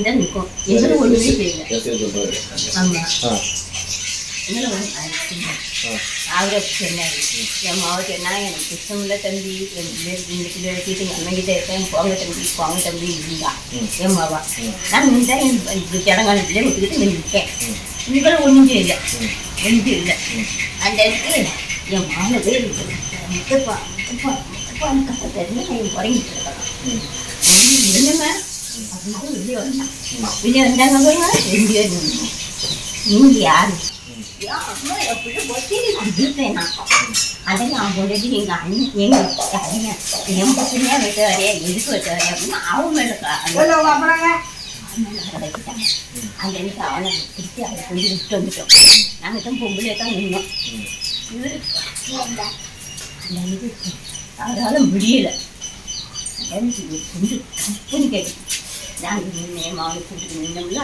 தான் நிற்கும். எங்களுக்கு ஒன்றுமே தெரியல. ஆமாம், அவரை சொன்னார். என் மாவட்ட என்ன எனக்கு இஷ்டமில்ல தம்பி, இன்னைக்கு எழுதிட்டு எங்கள் அண்ணங்கிட்ட இருக்கேன், போங்க தம்பி இருந்தா என் மாவா. நான் நின்றேன், எனக்கு கிடங்காலத்திலே விட்டுக்கிட்டு நின்றுட்டேன். இவங்களும் ஒன்றும் இல்லை. அந்த இடத்துல என் மாவை போய் முட்டப்பா தெரிஞ்சு நான் உறங்கிட்டு இருக்கலாம். என்னம்மா அப்படின்னு வெளியே வந்தான். வெளியே வந்தாங்க பாருங்க, 2 பேர் நீங்கள் யாரு? அதெல்லாம் பொண்டாட்டி எங்கள் அண்ணன் எங்கள் அண்ணன் என் பசங்க வெட்ட வரையா எதுக்கு வெட்ட வரையா அப்படின்னு அவன் மேலே வைக்கிட்டாங்க. அந்த அன்னைக்கு அவனை திருப்பி அவளை கொஞ்சம் விட்டு வந்துட்டோம். நாங்கள் தான் பொம்பளை தான் நின்னோம். இவர் அந்த அன்னைக்கு அவரால் முடியலை. எனக்கு கொஞ்சம் தப்புன்னு கேட்டு நாங்கள் நின்று மாவனை கூட்டிட்டு நின்னோம்ல,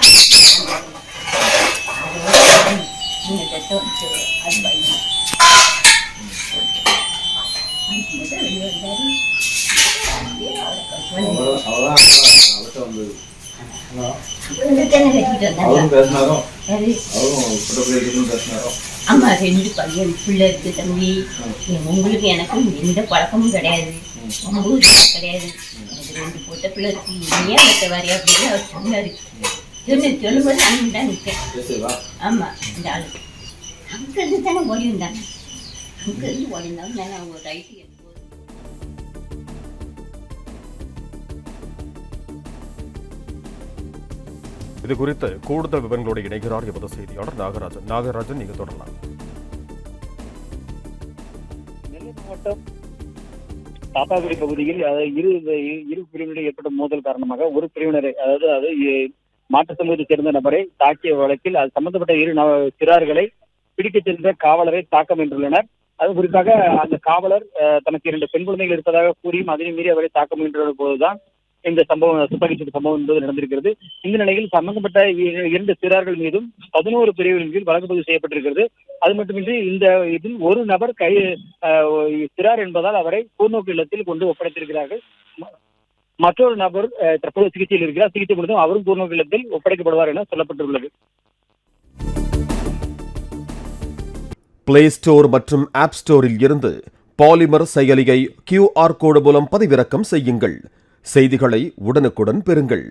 நீங்கள் தட்ட வந்து அது பயணம் அதுக்கு வெளியே வந்தாரு. ஆமா, 2 பையன் பிள்ளை இருக்கு தம்பி. உங்களுக்கு எனக்கும் எந்த பழக்கமும் கிடையாது, உங்களுக்கு கிடையாது. எனக்கு 2 பொட்ட பிள்ளை இருக்கு. ஏன் வெட்ட வரையா அப்படின்னு அவர் சொன்னாரு. சொல்லும்போது அண்ணன் தான் நிற்கேன். ஆமா, இந்த ஆளு அங்கிருந்து தானே ஓடி வந்தாங்க. அங்கிருந்து ஓடி இருந்தாலும் நான் அவங்க ரைட்டு இது குறித்து கூடுதல் விவரங்களோடு இணைகிறார் எமது செய்தியாளர் நாகராஜன். நீங்க தொடரலாம். நெல்லை மாவட்டம் தாத்தாக்குடி பகுதியில் இரு பிரிவினரிடையே ஏற்பட்ட மோதல் காரணமாக ஒரு பிரிவினரை, அதாவது மாற்று சமூகத்தைச் சேர்ந்த நபரை தாக்கிய வழக்கில் அது சம்பந்தப்பட்ட 2 சிறார்களை பிடிக்கச் சென்ற காவலரை தாக்க முயன்றுள்ளனர். அது குறிப்பாக அந்த காவலர் தனக்கு 2 பெண் குழந்தைகள் இருப்பதாக கூறியும் அதனை மீறி அவரை தாக்க முயன்ற போதுதான் இந்த சம்பவம், துப்பாக்கிச்சூடு சம்பவம் என்பது நடந்திருக்கிறது. இந்த நிலையில் சம்பந்தப்பட்ட 2 சிறார்கள் மீதும் 11 பிரிவுகளின் கீழ் வழக்கு பதிவு செய்யப்பட்டிருக்கிறது. அது மட்டுமின்றி இதில் ஒரு நபர் சிறார் என்பதால் அவரை கூர்நோக்கு இல்லத்தில் கொண்டு ஒப்படைத்திருக்கிறார்கள். மற்றொரு நபர் தற்போது சிகிச்சையில் இருக்கிறார். சிகிச்சை முடிந்தும் அவரும் கூர்நோக்கு இல்லத்தில் ஒப்படைக்கப்படுவார் என சொல்லப்பட்டுள்ளது. பிளே ஸ்டோர் மற்றும் ஆப் ஸ்டோரில் இருந்து பாலிமர் செயலியை QR கோடு மூலம் பதிவிறக்கம் செய்யுங்கள். செய்திகளை உடனுக்குடன் பெறுங்கள்.